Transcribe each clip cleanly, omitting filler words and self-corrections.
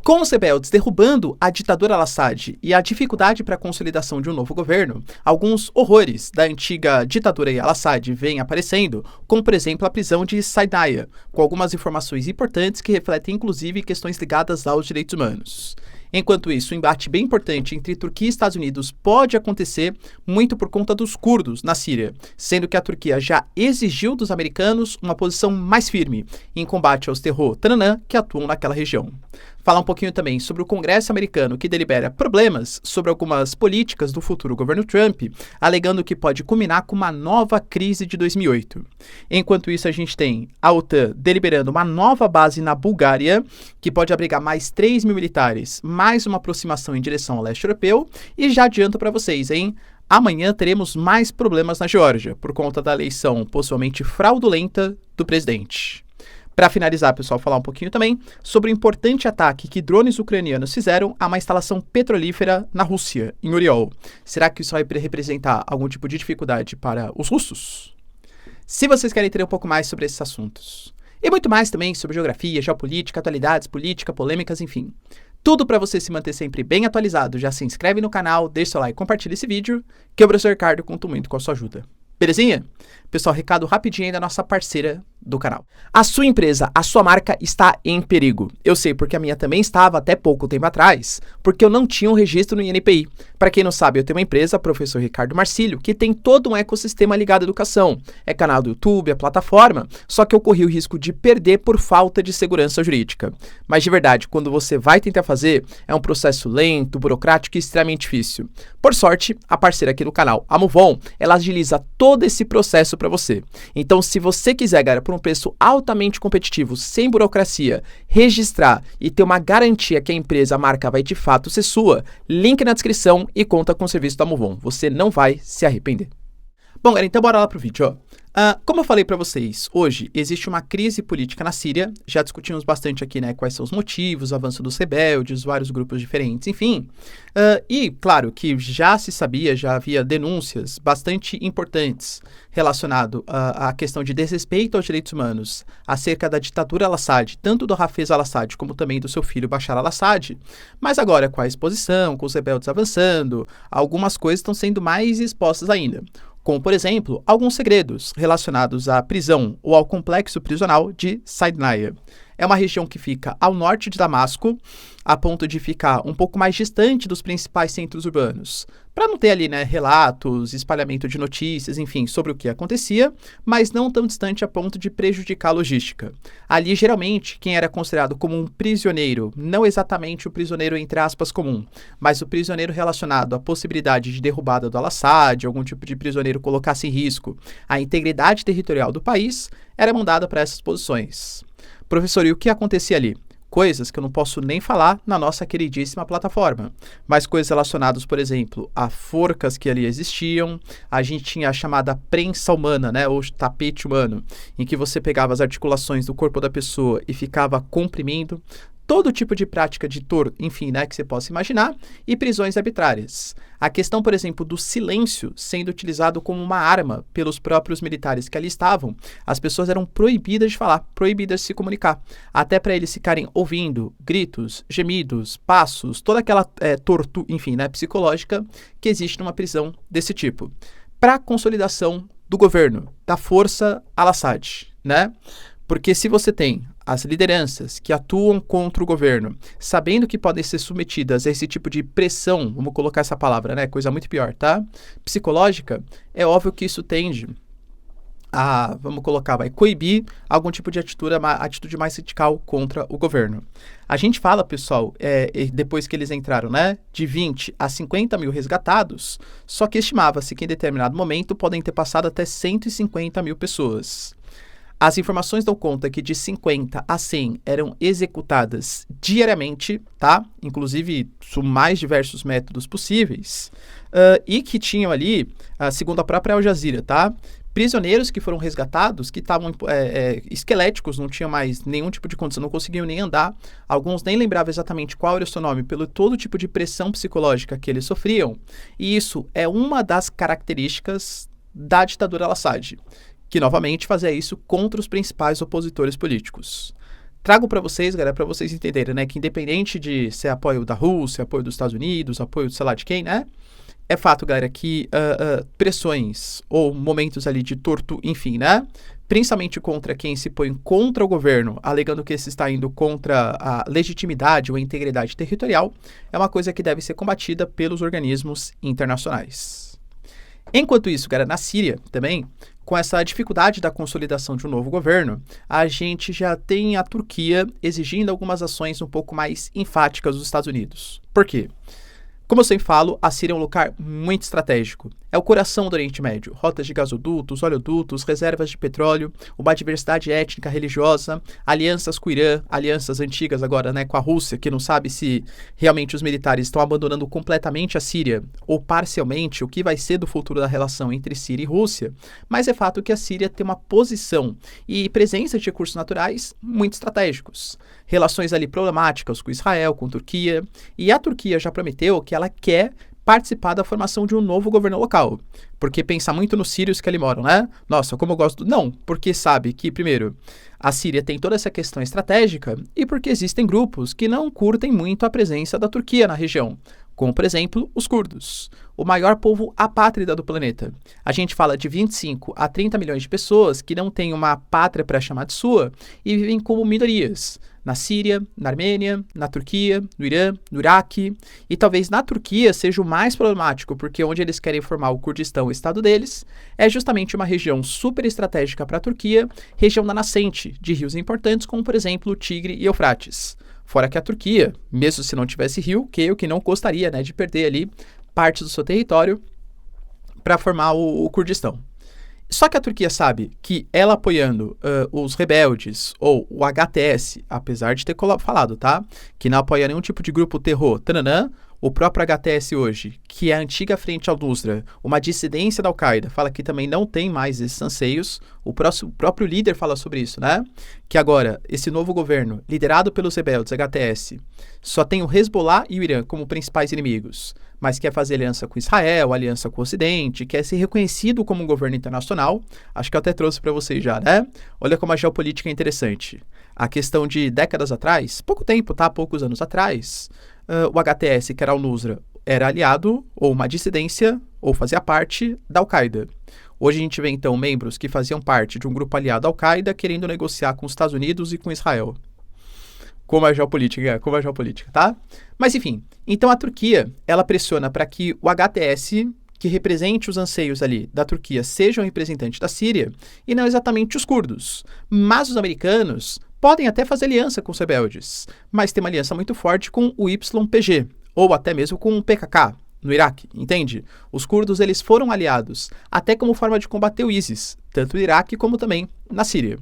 Com os rebeldes derrubando a ditadura al-Assad e a dificuldade para a consolidação de um novo governo, alguns horrores da antiga ditadura al-Assad vêm aparecendo, como por exemplo a prisão de Saidnaya, com algumas informações importantes que refletem inclusive questões ligadas aos direitos humanos. Enquanto isso, um embate bem importante entre Turquia e Estados Unidos pode acontecer muito por conta dos curdos na Síria, sendo que a Turquia já exigiu dos americanos uma posição mais firme em combate aos terror Tananã que atuam naquela região. Falar um pouquinho também sobre o Congresso americano que delibera problemas sobre algumas políticas do futuro governo Trump, alegando que pode culminar com uma nova crise de 2008. Enquanto isso, a gente tem a OTAN deliberando uma nova base na Bulgária, que pode abrigar mais 3 mil militares, mais uma aproximação em direção ao leste europeu, e já adianto para vocês, hein? Amanhã teremos mais problemas na Geórgia, por conta da eleição possivelmente fraudulenta do presidente. Para finalizar, pessoal, falar um pouquinho também sobre o importante ataque que drones ucranianos fizeram a uma instalação petrolífera na Rússia, em Oriol. Será que isso vai representar algum tipo de dificuldade para os russos? Se vocês querem entender um pouco mais sobre esses assuntos, e muito mais também sobre geografia, geopolítica, atualidades, política, polêmicas, enfim, tudo para você se manter sempre bem atualizado, já se inscreve no canal, deixa seu like, compartilha esse vídeo, que o professor Ricardo conta muito com a sua ajuda. Belezinha? Pessoal, recado rapidinho aí da nossa parceira do canal. A sua empresa, a sua marca está em perigo. Eu sei porque a minha também estava até pouco tempo atrás, porque eu não tinha um registro no INPI. Para quem não sabe, eu tenho uma empresa, Professor Ricardo Marcílio, que tem todo um ecossistema ligado à educação. É canal do YouTube, é plataforma, só que eu corri o risco de perder por falta de segurança jurídica. Mas de verdade, quando você vai tentar fazer, é um processo lento, burocrático e extremamente difícil. Por sorte, a parceira aqui do canal, a Movon, ela agiliza todo esse processo para você. Então, se você quiser, galera, por um preço altamente competitivo, sem burocracia, registrar e ter uma garantia que a empresa, a marca vai de fato ser sua, link na descrição e conta com o serviço da Movon. Você não vai se arrepender. Bom, galera, então bora lá pro vídeo, ó. Como eu falei para vocês, hoje existe uma crise política na Síria, já discutimos bastante aqui, né, quais são os motivos, o avanço dos rebeldes, vários grupos diferentes, enfim. E, claro, que já se sabia, já havia denúncias bastante importantes relacionado à questão de desrespeito aos direitos humanos acerca da ditadura al-Assad, tanto do Hafez al-Assad como também do seu filho Bashar al-Assad. Mas agora, com a exposição, com os rebeldes avançando, algumas coisas estão sendo mais expostas ainda. Como, por exemplo, alguns segredos relacionados à prisão ou ao complexo prisional de Saidnaya. É uma região que fica ao norte de Damasco, a ponto de ficar um pouco mais distante dos principais centros urbanos, para não ter ali, né, relatos, espalhamento de notícias, enfim, sobre o que acontecia, mas não tão distante a ponto de prejudicar a logística. Ali, geralmente, quem era considerado como um prisioneiro, não exatamente o prisioneiro entre aspas comum, mas o prisioneiro relacionado à possibilidade de derrubada do al-Assad, algum tipo de prisioneiro colocasse em risco a integridade territorial do país, era mandado para essas posições. Professor, e o que acontecia ali? Coisas que eu não posso nem falar na nossa queridíssima plataforma, mas coisas relacionadas, por exemplo, a forcas que ali existiam, a gente tinha a chamada prensa humana, né, ou tapete humano, em que você pegava as articulações do corpo da pessoa e ficava comprimindo, todo tipo de prática de tortura, enfim, né, que você possa imaginar, e prisões arbitrárias. A questão, por exemplo, do silêncio sendo utilizado como uma arma pelos próprios militares que ali estavam, as pessoas eram proibidas de falar, proibidas de se comunicar, até para eles ficarem ouvindo gritos, gemidos, passos, toda aquela tortura, enfim, né, psicológica que existe numa prisão desse tipo. Para a consolidação do governo, da força al-Assad, né? Porque se você tem as lideranças que atuam contra o governo, sabendo que podem ser submetidas a esse tipo de pressão, vamos colocar essa palavra, né? Coisa muito pior, tá? Psicológica, é óbvio que isso tende a, vamos colocar, vai coibir algum tipo de atitude mais radical contra o governo. A gente fala, pessoal, depois que eles entraram, né, de 20 a 50 mil resgatados, só que estimava-se que em determinado momento podem ter passado até 150 mil pessoas. As informações dão conta que de 50 a 100 eram executadas diariamente, tá? Inclusive, os mais diversos métodos possíveis, e que tinham ali, segundo a própria Al Jazeera, tá? Prisioneiros que foram resgatados, que estavam esqueléticos, não tinham mais nenhum tipo de condição, não conseguiam nem andar. Alguns nem lembravam exatamente qual era o seu nome, pelo todo tipo de pressão psicológica que eles sofriam. E isso é uma das características da ditadura al-Assad, que novamente fazia isso contra os principais opositores políticos. Trago para vocês, galera, para vocês entenderem, né, que independente de ser apoio da Rússia, apoio dos Estados Unidos, apoio, sei lá, de quem, né, é fato, galera, que pressões ou momentos ali de torto, enfim, né, principalmente contra quem se põe contra o governo, alegando que esse está indo contra a legitimidade ou a integridade territorial, é uma coisa que deve ser combatida pelos organismos internacionais. Enquanto isso, galera, na Síria também, com essa dificuldade da consolidação de um novo governo, a gente já tem a Turquia exigindo algumas ações um pouco mais enfáticas dos Estados Unidos. Por quê? Como eu sempre falo, a Síria é um lugar muito estratégico. É o coração do Oriente Médio. Rotas de gasodutos, oleodutos, reservas de petróleo, uma diversidade étnica, religiosa, alianças com o Irã, alianças antigas agora, né, com a Rússia, que não sabe se realmente os militares estão abandonando completamente a Síria ou parcialmente o que vai ser do futuro da relação entre Síria e Rússia. Mas é fato que a Síria tem uma posição e presença de recursos naturais muito estratégicos. Relações ali problemáticas com Israel, com Turquia, e a Turquia já prometeu que ela quer participar da formação de um novo governo local, porque pensa muito nos sírios que ali moram, né? Nossa, como eu gosto... Não, porque sabe que, primeiro, a Síria tem toda essa questão estratégica e porque existem grupos que não curtem muito a presença da Turquia na região, como, por exemplo, os curdos, o maior povo apátrida do planeta. A gente fala de 25 a 30 milhões de pessoas que não têm uma pátria para chamar de sua e vivem como minorias, na Síria, na Armênia, na Turquia, no Irã, no Iraque, e talvez na Turquia seja o mais problemático, porque onde eles querem formar o Kurdistão, o estado deles, é justamente uma região super estratégica para a Turquia, região da nascente de rios importantes, como por exemplo o Tigre e Eufrates. Fora que a Turquia, mesmo se não tivesse rio, creio que não gostaria, né, de perder ali parte do seu território para formar o Kurdistão. Só que a Turquia sabe que ela apoiando os rebeldes ou o HTS, apesar de ter falado, tá? Que não apoia nenhum tipo de grupo terror, tananã, o próprio HTS hoje, que é a antiga Frente al-Nusra, uma dissidência da Al-Qaeda, fala que também não tem mais esses anseios. O próprio líder fala sobre isso, né? Que agora, esse novo governo, liderado pelos rebeldes, HTS, só tem o Hezbollah e o Irã como principais inimigos, mas quer fazer aliança com Israel, aliança com o Ocidente, quer ser reconhecido como um governo internacional. Acho que eu até trouxe para vocês já, né? Olha como a geopolítica é interessante. A questão de décadas atrás, pouco tempo, tá? Poucos anos atrás, o HTS, que era o Nusra, era aliado ou uma dissidência ou fazia parte da Al-Qaeda. Hoje a gente vê, então, membros que faziam parte de um grupo aliado à Al-Qaeda querendo negociar com os Estados Unidos e com Israel. Como a geopolítica, tá? Mas, enfim, então a Turquia, ela pressiona para que o HTS, que represente os anseios ali da Turquia, seja um representante da Síria e não exatamente os curdos. Mas os americanos podem até fazer aliança com os rebeldes, mas tem uma aliança muito forte com o YPG, ou até mesmo com o PKK, no Iraque, entende? Os curdos, eles foram aliados, até como forma de combater o ISIS, tanto no Iraque como também na Síria.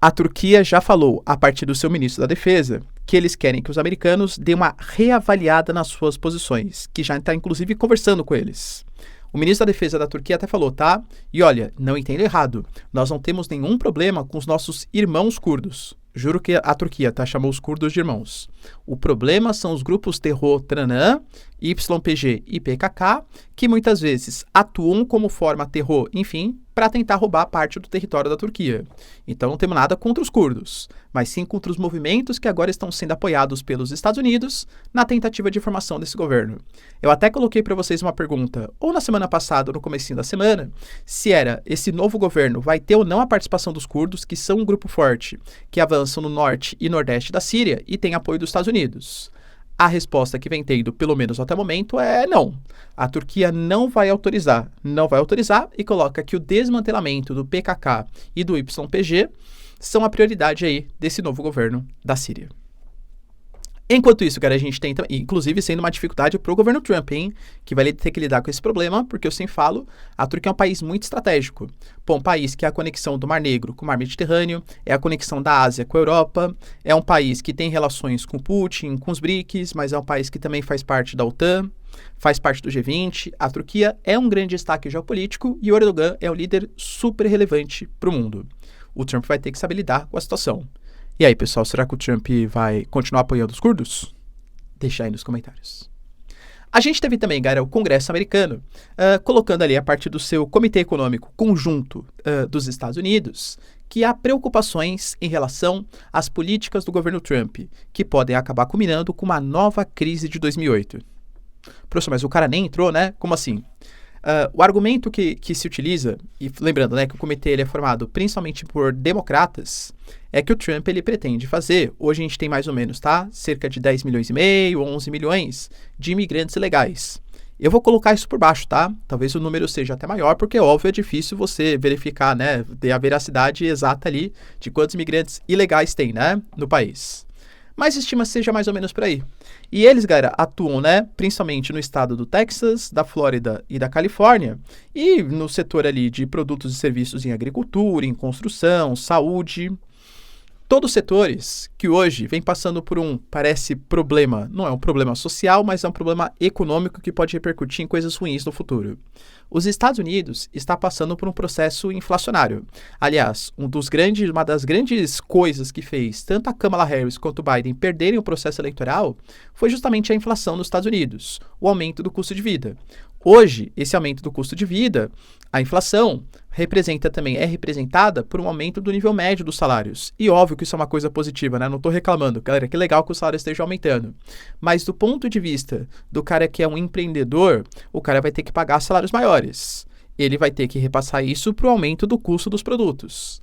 A Turquia já falou, a partir do seu ministro da Defesa, que eles querem que os americanos dêem uma reavaliada nas suas posições, que já está inclusive conversando com eles. O ministro da Defesa da Turquia até falou, tá? E olha, não entenda errado, nós não temos nenhum problema com os nossos irmãos curdos. Juro que a Turquia, tá? Chamou os curdos de irmãos. O problema são os grupos terror Tranã, YPG e PKK, que muitas vezes atuam como forma terror, enfim, para tentar roubar parte do território da Turquia. Então não temos nada contra os curdos, mas sim contra os movimentos que agora estão sendo apoiados pelos Estados Unidos na tentativa de formação desse governo. Eu até coloquei para vocês uma pergunta, ou na semana passada ou no comecinho da semana, se era esse novo governo vai ter ou não a participação dos curdos, que são um grupo forte, que avançam no norte e nordeste da Síria e tem apoio dos Estados Unidos. A resposta que vem tendo, pelo menos até o momento, é não. A Turquia não vai autorizar e coloca que o desmantelamento do PKK e do YPG são a prioridade aí desse novo governo da Síria. Enquanto isso, cara, a gente tem, inclusive, sendo uma dificuldade para o governo Trump, hein? Que vai ter que lidar com esse problema, porque eu sempre falo, a Turquia é um país muito estratégico. Pô, um país que é a conexão do Mar Negro com o Mar Mediterrâneo, é a conexão da Ásia com a Europa, é um país que tem relações com Putin, com os BRICS, mas é um país que também faz parte da OTAN, faz parte do G20. A Turquia é um grande destaque geopolítico e o Erdogan é um líder super relevante para o mundo. O Trump vai ter que saber lidar com a situação. E aí, pessoal, será que o Trump vai continuar apoiando os curdos? Deixa aí nos comentários. A gente teve também, galera, o Congresso americano, colocando ali a partir do seu Comitê Econômico Conjunto dos Estados Unidos, que há preocupações em relação às políticas do governo Trump, que podem acabar culminando com uma nova crise de 2008. Professor, mas o cara nem entrou, né? Como assim? O argumento que se utiliza, e lembrando, né, que o comitê ele é formado principalmente por democratas, é que o Trump ele pretende fazer, hoje a gente tem mais ou menos, tá? Cerca de 10 milhões e meio, 11 milhões de imigrantes ilegais. Eu vou colocar isso por baixo, tá? Talvez o número seja até maior, porque, óbvio, é difícil você verificar, né, ter a veracidade exata ali de quantos imigrantes ilegais tem, né, no país. Mas estima seja mais ou menos por aí. E eles, galera, atuam, né, principalmente no estado do Texas, da Flórida e da Califórnia, e no setor ali de produtos e serviços em agricultura, em construção, saúde. Todos setores que hoje vêm passando por parece problema, não é um problema social, mas é um problema econômico que pode repercutir em coisas ruins no futuro. Os Estados Unidos está passando por um processo inflacionário. Aliás, uma das grandes coisas que fez tanto a Kamala Harris quanto o Biden perderem o processo eleitoral foi justamente a inflação nos Estados Unidos, o aumento do custo de vida. Hoje, esse aumento do custo de vida, a inflação, é representada por um aumento do nível médio dos salários. E óbvio que isso é uma coisa positiva, né? Não estou reclamando, galera, que legal que o salário esteja aumentando. Mas do ponto de vista do cara que é um empreendedor, o cara vai ter que pagar salários maiores. Ele vai ter que repassar isso para o aumento do custo dos produtos.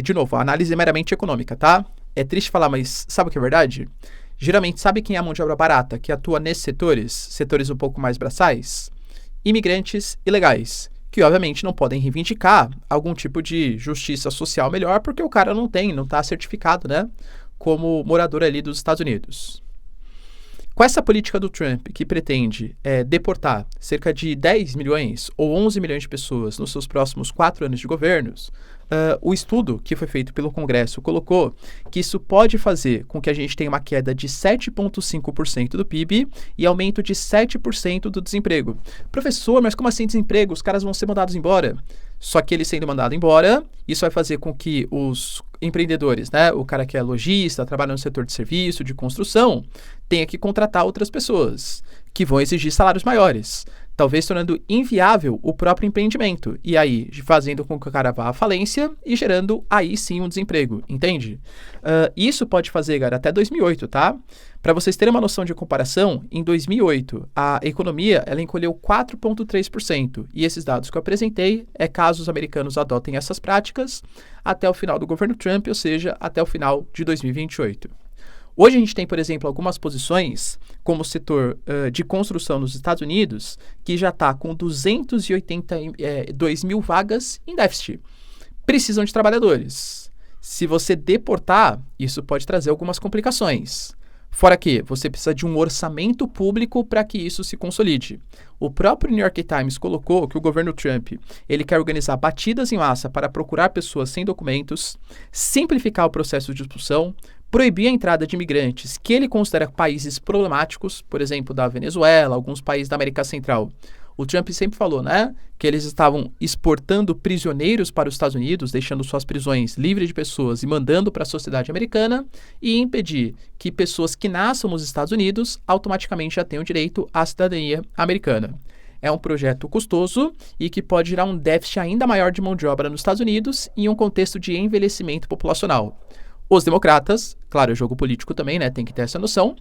De novo, a análise é meramente econômica, tá? É triste falar, mas sabe o que é verdade? Geralmente, sabe quem é a mão de obra barata que atua nesses setores um pouco mais braçais? Imigrantes ilegais, que obviamente não podem reivindicar algum tipo de justiça social melhor porque o cara não está certificado, né, como morador ali dos Estados Unidos. Com essa política do Trump, que pretende deportar cerca de 10 milhões ou 11 milhões de pessoas nos seus próximos 4 anos de governos, o estudo que foi feito pelo Congresso colocou que isso pode fazer com que a gente tenha uma queda de 7,5% do PIB e aumento de 7% do desemprego. Professor, mas como assim desemprego? Os caras vão ser mandados embora. Só que eles sendo mandados embora, isso vai fazer com que os empreendedores, né, o cara que é lojista, trabalha no setor de serviço, de construção, tenha que contratar outras pessoas que vão exigir salários maiores, talvez tornando inviável o próprio empreendimento, e aí fazendo com que o cara vá à falência e gerando aí sim um desemprego, entende? Isso pode fazer, cara, até 2008, tá? Para vocês terem uma noção de comparação, em 2008 a economia ela encolheu 4,3%, e esses dados que eu apresentei é caso os americanos adotem essas práticas até o final do governo Trump, ou seja, até o final de 2028. Hoje a gente tem, por exemplo, algumas posições, como o setor de construção nos Estados Unidos, que já está com 282 mil vagas em déficit. Precisam de trabalhadores. Se você deportar, isso pode trazer algumas complicações. Fora que você precisa de um orçamento público para que isso se consolide. O próprio New York Times colocou que o governo Trump ele quer organizar batidas em massa para procurar pessoas sem documentos, simplificar o processo de expulsão, proibir a entrada de imigrantes que ele considera países problemáticos, por exemplo, da Venezuela, alguns países da América Central. O Trump sempre falou, né, que eles estavam exportando prisioneiros para os Estados Unidos, deixando suas prisões livres de pessoas e mandando para a sociedade americana, e impedir que pessoas que nasçam nos Estados Unidos automaticamente já tenham direito à cidadania americana. É um projeto custoso e que pode gerar um déficit ainda maior de mão de obra nos Estados Unidos em um contexto de envelhecimento populacional. Os democratas, claro, o jogo político também, né, tem que ter essa noção,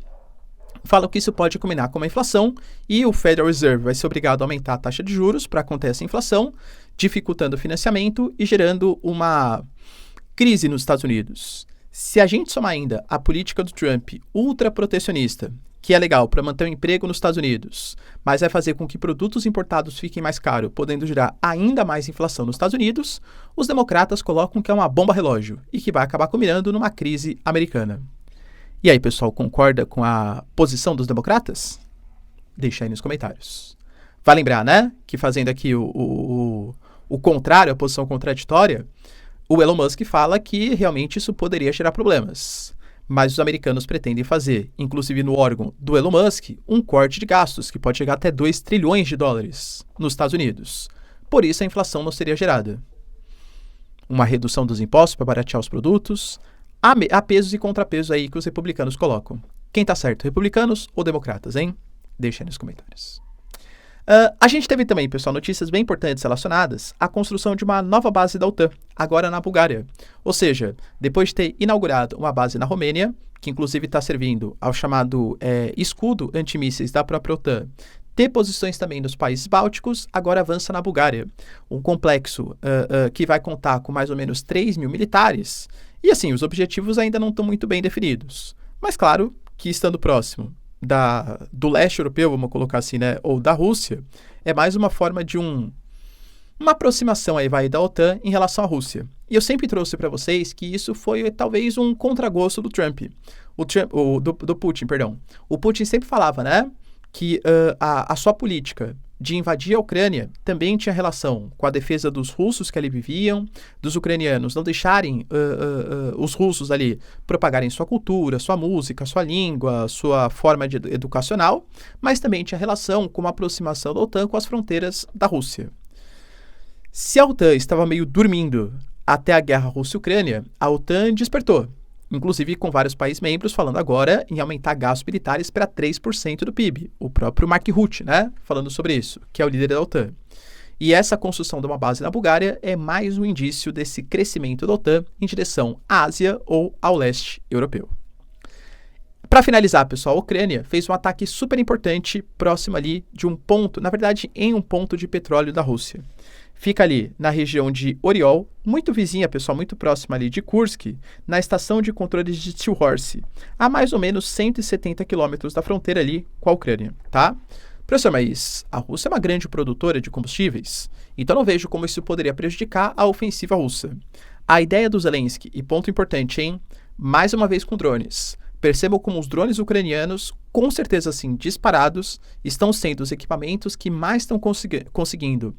falam que isso pode culminar com uma inflação e o Federal Reserve vai ser obrigado a aumentar a taxa de juros para conter essa inflação, dificultando o financiamento e gerando uma crise nos Estados Unidos. Se a gente somar ainda a política do Trump ultraprotecionista, que é legal para manter o emprego nos Estados Unidos, mas vai fazer com que produtos importados fiquem mais caros, podendo gerar ainda mais inflação nos Estados Unidos, os democratas colocam que é uma bomba relógio e que vai acabar culminando numa crise americana. E aí, pessoal, concorda com a posição dos democratas? Deixa aí nos comentários. Vai lembrar, né, que fazendo aqui o contrário, a posição contraditória, o Elon Musk fala que realmente isso poderia gerar problemas. Mas os americanos pretendem fazer, inclusive no órgão do Elon Musk, um corte de gastos que pode chegar até 2 trilhões de dólares nos Estados Unidos. Por isso a inflação não seria gerada. Uma redução dos impostos para baratear os produtos. Há pesos e contrapesos aí que os republicanos colocam. Quem tá certo, republicanos ou democratas, hein? Deixa aí nos comentários. A gente teve também, pessoal, notícias bem importantes relacionadas à construção de uma nova base da OTAN, agora na Bulgária. Ou seja, depois de ter inaugurado uma base na Romênia, que inclusive está servindo ao chamado escudo antimísseis da própria OTAN, ter posições também nos países bálticos, agora avança na Bulgária. Um complexo que vai contar com mais ou menos 3 mil militares. E assim, os objetivos ainda não estão muito bem definidos. Mas claro que estando próximo do leste europeu, vamos colocar assim, né, ou da Rússia, é mais uma forma de uma aproximação aí da OTAN em relação à Rússia. E eu sempre trouxe para vocês que isso foi talvez um contragosto do do Putin, perdão. O Putin sempre falava, né, que a sua política de invadir a Ucrânia também tinha relação com a defesa dos russos que ali viviam, dos ucranianos não deixarem os russos ali propagarem sua cultura, sua música, sua língua, sua forma educacional, mas também tinha relação com uma aproximação da OTAN com as fronteiras da Rússia. Se a OTAN estava meio dormindo até a guerra Rússia-Ucrânia, a OTAN despertou, inclusive com vários países membros falando agora em aumentar gastos militares para 3% do PIB. O próprio Mark Rutte, né, falando sobre isso, que é o líder da OTAN. E essa construção de uma base na Bulgária é mais um indício desse crescimento da OTAN em direção à Ásia ou ao leste europeu. Para finalizar, pessoal, a Ucrânia fez um ataque super importante próximo ali de um ponto, na verdade, em um ponto de petróleo da Rússia. Fica ali na região de Oriol, muito vizinha, pessoal, muito próxima ali de Kursk, na estação de controle de Tchilhorsi, a mais ou menos 170 quilômetros da fronteira ali com a Ucrânia, tá? Professor, mas a Rússia é uma grande produtora de combustíveis, então não vejo como isso poderia prejudicar a ofensiva russa. A ideia do Zelensky, e ponto importante, hein? Mais uma vez com drones. Percebam como os drones ucranianos, com certeza assim, disparados, estão sendo os equipamentos que mais estão conseguindo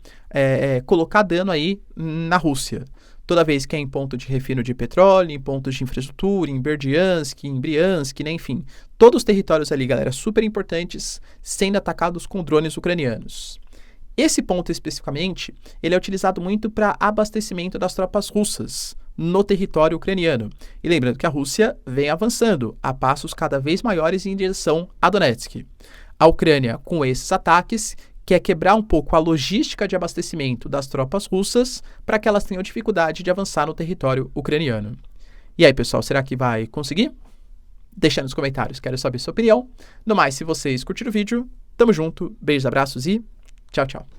colocar dano aí na Rússia. Toda vez que é em ponto de refino de petróleo, em pontos de infraestrutura, em Berdiansk, em Briansk, né, enfim. Todos os territórios ali, galera, super importantes, sendo atacados com drones ucranianos. Esse ponto especificamente, ele é utilizado muito para abastecimento das tropas russas no território ucraniano. E lembrando que a Rússia vem avançando a passos cada vez maiores em direção a Donetsk. A Ucrânia, com esses ataques, quer quebrar um pouco a logística de abastecimento das tropas russas para que elas tenham dificuldade de avançar no território ucraniano. E aí, pessoal, será que vai conseguir? Deixa nos comentários, quero saber sua opinião. No mais, se vocês curtiram o vídeo, tamo junto, beijos, abraços e tchau, tchau.